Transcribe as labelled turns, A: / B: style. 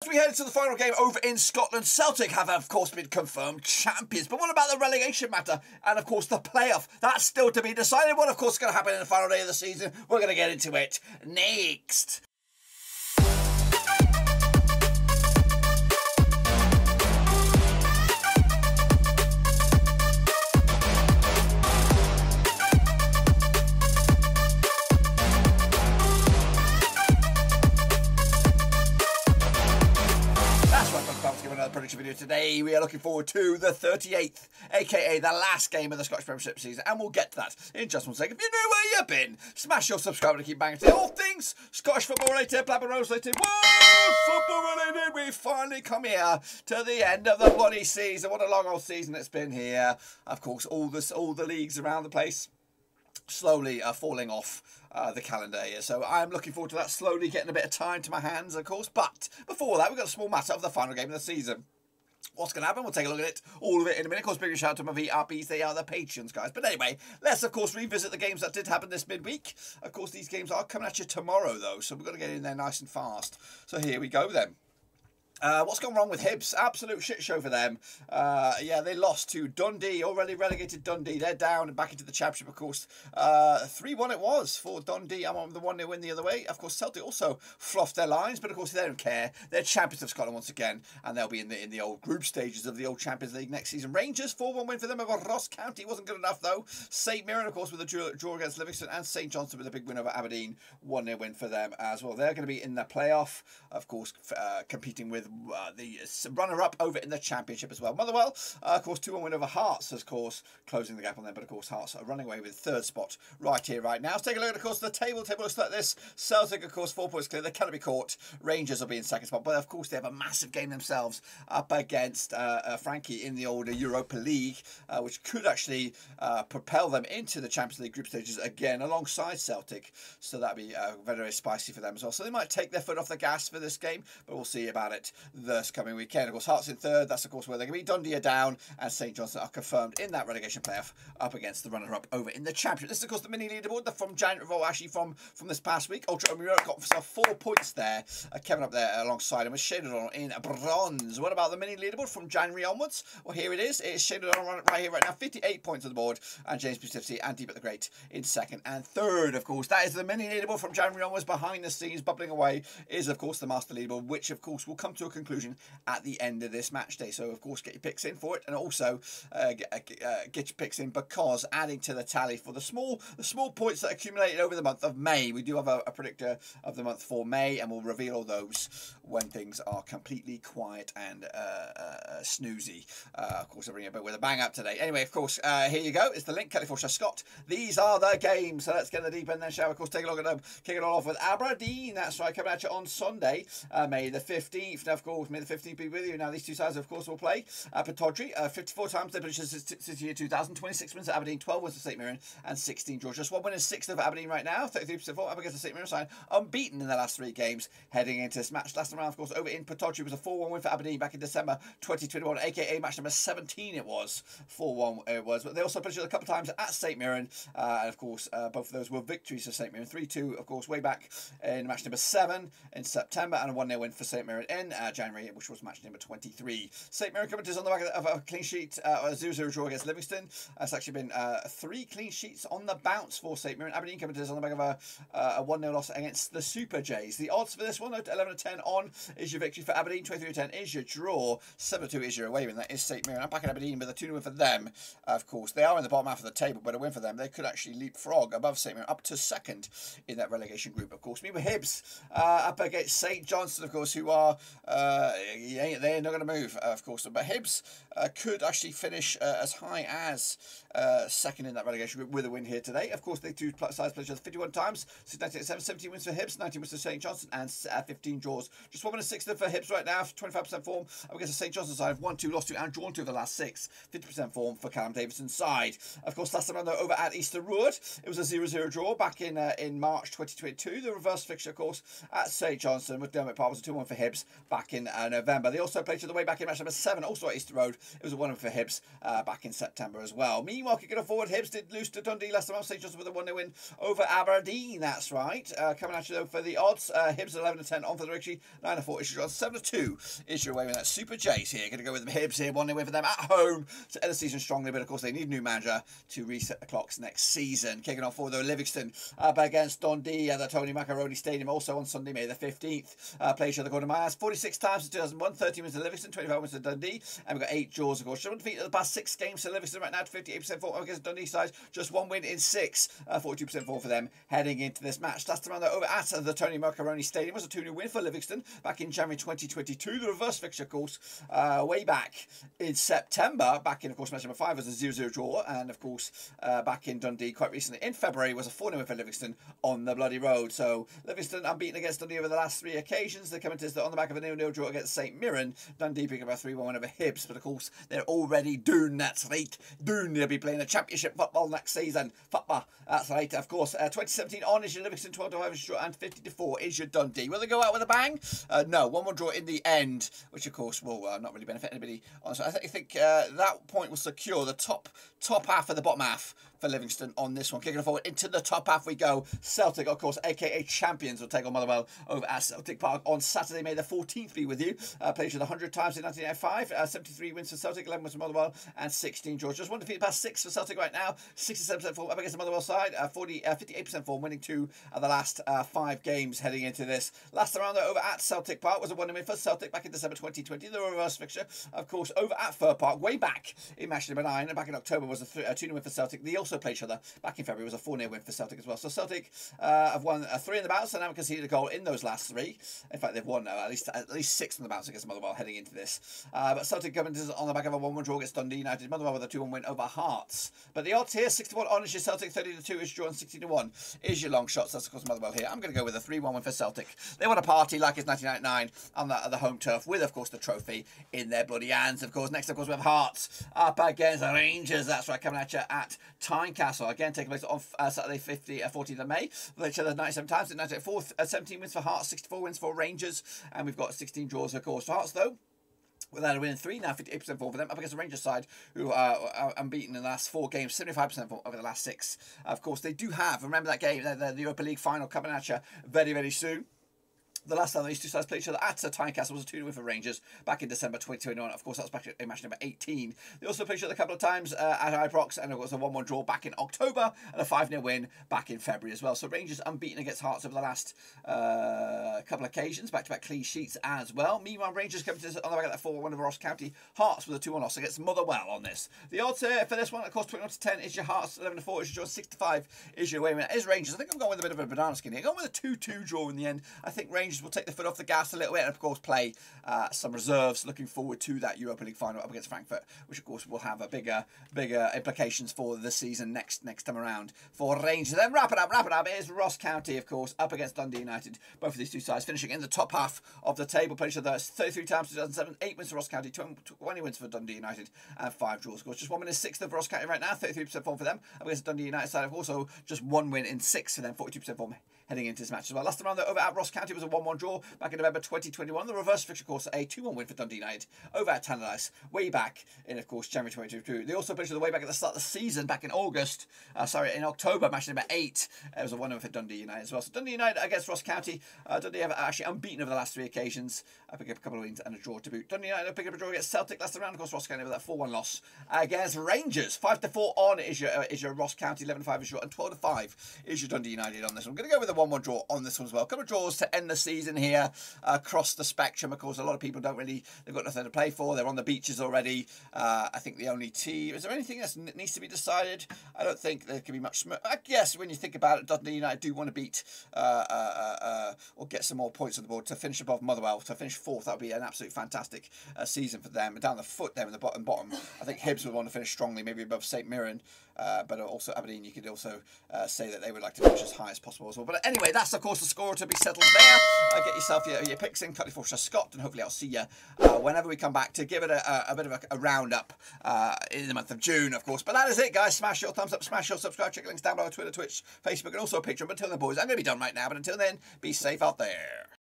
A: As we head into the final game over in Scotland, Celtic have, of course, been confirmed champions. But what about the relegation matter? And, of course, the playoff? That's still to be decided. What, of course, is going to happen in the final day of the season? We're going to get into it next. Prediction video today. We are looking forward to the 38th, aka the last game of the Scottish Premiership season, and we'll get to that in just one second. If you know where you've been, smash your subscribe to keep banging to all things Scottish football related, Blackburn Rose related, world football related. We finally come here to the end of the bloody season. What a long old season it's been here. Of course, all the leagues around the place slowly falling off the calendar here. So I'm looking forward to that, slowly getting a bit of time to my hands, of course. But before that, we've got a small matter of the final game of the season. What's going to happen? We'll take a look at it, all of it in a minute. Of course, big shout out to my VRPs. They are the patrons, guys. But anyway, let's, of course, revisit the games that did happen this midweek. Of course, these games are coming at you tomorrow, though. So we've got to get in there nice and fast. So here we go, then. What's gone wrong with Hibs? Absolute shit show for them. Yeah, they lost to Dundee, already relegated Dundee. They're down and back into the Championship, of course. 3-1 it was for Dundee. I'm on the 1-0 win the other way. Of course, Celtic also fluffed their lines, but of course they don't care. They're champions of Scotland once again, and they'll be in the old group stages of the old Champions League next season. Rangers, 4-1 win for them over Ross County. Wasn't good enough, though. St Mirren, of course, with a draw against Livingston, and St Johnstone with a big win over Aberdeen. 1-0 win for them as well. They're going to be in the playoff, of course, competing with the runner-up over in the Championship as well. Motherwell, of course, 2-1 win over Hearts, of course, closing the gap on them. But, of course, Hearts are running away with third spot right here, right now. Let's take a look at, of course, the table. Table looks like this. Celtic, of course, 4 points clear. They cannot be caught. Rangers will be in second spot. But, of course, they have a massive game themselves up against Frankie in the older Europa League, which could actually propel them into the Champions League group stages again alongside Celtic. So that'd be very, very spicy for them as well. So they might take their foot off the gas for this game, but we'll see about it this coming weekend. Of course, Hearts in third. That's, of course, where they're going to be. Dundee are down, and St Johnstone are confirmed in that relegation playoff up against the runner-up over in the Championship. This is, of course, the mini leaderboard from January, well, actually from this past week. Ultra Omiro got himself 4 points there. Kevin up there alongside him was shaded on in bronze. What about the mini leaderboard from January onwards? Well, here it is. It is shaded on right here, right now. 58 points on the board, and James Bustifsky and Deep at the Great in second and third, of course. That is the mini leaderboard from January onwards. Behind the scenes, bubbling away, is, of course, the master leaderboard, which, of course, will come to a conclusion at the end of this match day. So, of course, get your picks in for it, and also get your picks in, because adding to the tally for the small points that accumulated over the month of May, we do have a predictor of the month for May, and we'll reveal all those when things are completely quiet and snoozy. Of course, I'll bring it with a bang up today. Anyway, of course, here you go. It's the link, Kelly4Scott. These are the games. So let's get the deep end then, shall we? Of course, take a look at them. Kick it all off with Aberdeen. That's right, coming at you on Sunday, May the 15th. Now, of course, May the 15th be with you. Now, these two sides, of course, will play. Pittodrie, 54 times they finished since year 2000. 26 wins at Aberdeen, 12 wins for St Mirren, and 16 draws. Just 1 win and 6 over Aberdeen right now. 33% for up against the St Mirren side. Unbeaten in the last 3 games heading into this match. Last round, of course, over in Pittodrie was a 4-1 win for Aberdeen back in December 2021, aka match number 17 it was. 4-1 it was. But they also played a couple of times at St Mirren. And, of course, both of those were victories for St Mirren. 3-2, of course, way back in match number 7 in September, and a 1-0 win for St Mirren in January, which was match number 23. St Mirren coming to us on the back of a clean sheet, a 0-0 draw against Livingston. It's actually been 3 clean sheets on the bounce for St Mirren. Aberdeen coming to us on the back of a 1-0 loss against the Super Jays. The odds for this one, 11-10 on is your victory for Aberdeen, 23-10 is your draw, 7-2 is your away win. That is St Mirren. I'm back at Aberdeen with a 2-0 win for them. Of course, they are in the bottom half of the table, but a win for them, they could actually leapfrog above St Mirren up to second in that relegation group. Of course, me with Hibs up against St Johnstone, of course, who are they're not going to move, of course. But Hibs could actually finish as high as second in that relegation group with a win here today. Of course, they two sides played each other 51 times. Since 1987, 17 wins for Hibs, 19 wins for St Johnstone, and 15 draws. Just 1 win and 6 for Hibs right now, 25% form up against the St Johnstone side. 1-2, lost to and drawn to over the last 6. 50% form for Callum Davidson's side. Of course, last time though, over at Easter Road, it was a 0-0 draw back in March 2022. The reverse fixture, of course, at St Johnstone with Dermot Parr was a 2-1 for Hibs back back in November. They also played to the way back in match number 7, also at Easter Road. It was a 1-0 for Hibs back in September as well. Meanwhile, kicking it forward, Hibs did lose to Dundee last month, just with a 1-0 win over Aberdeen. That's right. Coming at you though for the odds, Hibs 11-10 on for the Richie, 9-4 is your odds, 7-2 is your way with that. Super Jays here, going to go with the Hibs here, 1-0 win for them at home to end the season strongly, but of course they need a new manager to reset the clocks next season. Kicking off for though Livingston up against Dundee at the Tony Macaroni Stadium, also on Sunday, May the 15th. Play each other according to my eyes 46 times in 2001, 30 wins to Livingston, 25 wins to Dundee, and we've got 8 draws of course. Just defeat the past 6 games to Livingston right now, 58% form against Dundee side, just 1 win in 6, 42% form for them heading into this match. Last time over at the Tony Macaroni Stadium was a 2-0 win for Livingston back in January 2022. The reverse fixture, of course, way back in September, back in, of course, match number 5 was a 0-0 draw, and of course, back in Dundee quite recently in February was a 4-0 win for Livingston on the bloody road. So Livingston unbeaten against Dundee over the last 3 occasions. They're coming to on the back of a 0-0 draw against St Mirren. Dundee picking up a 3-1 win over Hibs, but of course they're already doomed. That's right, doomed. They'll be playing a championship football next season. Football. That's right. Of course, 2017 on is your Livingston, 12-5 is your draw, and 50-4 is your Dundee. Will they go out with a bang? No, 1-1 draw in the end, which of course will not really benefit anybody. Honestly, I think that point will secure the top half and the bottom half for Livingston on this one. Kicking forward into the top half we go. Celtic, of course, aka champions, will take on Motherwell over at Celtic Park on Saturday, May the 14th. Be with you. Played with 100 times in 1995. 73 wins for Celtic, 11 wins for Motherwell, and 16 draws. Just 1 defeat past 6 for Celtic right now. 67% form up against the Motherwell side. 58% form, winning 2 of the last 5 games heading into this. Last round over at Celtic Park was a 1-0 win for Celtic back in December 2020. The reverse fixture, of course, over at Fir Park, way back in match number 9, and back in October was a 2-0 win for Celtic. They also played each other back in February. It was a 4-0 win for Celtic as well. So Celtic have won 3 in the bounce and haven't conceded a goal in those last 3. In fact, they've won at least 6 in the bounce against Motherwell heading into this. But Celtic coming on the back of a 1-1 draw against Dundee United. Motherwell with a 2-1 win over Hearts. But the odds here, 6-1 on is your Celtic, 30-2 is your draw, and 16-1 is your long shots. That's of course Motherwell here. I'm going to go with a 3-1 win for Celtic. They want a party like it's 1999 on the home turf with, of course, the trophy in their bloody hands. Of course, next, of course, we have Hearts up against Rangers. That's right, coming at you at Tynecastle. Again, taking place on Saturday, 14th of May. They each other 97 times. 17 wins for Hearts, 64 wins for Rangers, and we've got 16 draws, of course. For Hearts, though, without a win in 3, now 58% form for them, up against the Rangers side, who are unbeaten in the last 4 games, 75% form over the last 6. Of course, they do have, remember that game, the Europa League final coming at you very, very soon. The last time these two sides played each other at Tynecastle was a 2-0 win for Rangers back in December 2021. Of course, that was back in match number 18. They also played each other a couple of times at Ibrox, and it was a 1-1 draw back in October and a 5-0 win back in February as well. So Rangers unbeaten against Hearts over the last couple of occasions, back-to-back clean sheets as well. Meanwhile, Rangers coming to on the back of that 4-1 over Ross County. Hearts with a 2-1 loss against Motherwell on this. The odds for this one, of course, 21-10 is your Hearts, 11-4 is your draw, 6-5 is your away win. It is Rangers. I think I'm going with a bit of a banana skin here. I'm going with a 2-2 draw in the end. I think Rangers will take the foot off the gas a little bit, and of course play some reserves. Looking forward to that Europa League final up against Frankfurt, which of course will have a bigger implications for the season next time around for Rangers. Then wrap it up is Ross County, of course, up against Dundee United. Both of these two sides finishing in the top half of the table. Played each other 33 times 2007, 8 wins for Ross County, 20 wins for Dundee United, and 5 draws. Of course, just 1 win in 6 for Ross County right now, 33% form for them. Up against Dundee United side, also just 1 win in 6 for them, 42% form heading into this match as well. Last time around, over at Ross County was a 1-1 draw back in November 2021. The reverse fixture, of course, a 2-1 win for Dundee United over at Tannadice way back in, of course, January 2022. They also played the way back at the start of the season back in in October, match number 8. It was a 1-0 for Dundee United as well. So Dundee United against Ross County. Dundee have actually unbeaten over the last 3 occasions. Picking up a couple of wins and a draw to boot. Dundee United picking up a draw against Celtic last round. Of course, Ross County with that 4-1 loss against Rangers. 5-4 on is your Ross County, 11-5 is your, and 12-5 is your Dundee United on this one. I'm going to go with a 1-1 draw on this one as well. A couple of draws to end the season here across the spectrum. Of course, a lot of people they've got nothing to play for. They're on the beaches already. I think the only team, is there anything that needs to be decided? I don't think there can be much. I guess when you think about it, Dundee United do want to beat or get some more points on the board to finish above Motherwell, to finish 4th. That would be an absolute fantastic season for them. Down the foot there in the bottom, I think Hibs would want to finish strongly, maybe above St Mirren. But also Aberdeen, you could also say that they would like to finish as high as possible as well. But anyway, that's of course the score to be settled there. Get yourself your picks in, cut for Scott, and hopefully I'll see you whenever we come back to give it a bit of a roundup in the month of June, of course. But that is it, guys. Smash your thumbs up, smash your subscribe, check links down below, Twitter, Twitch, Facebook, and also Patreon. But until then, boys, I'm going to be done right now. But until then, be safe out there.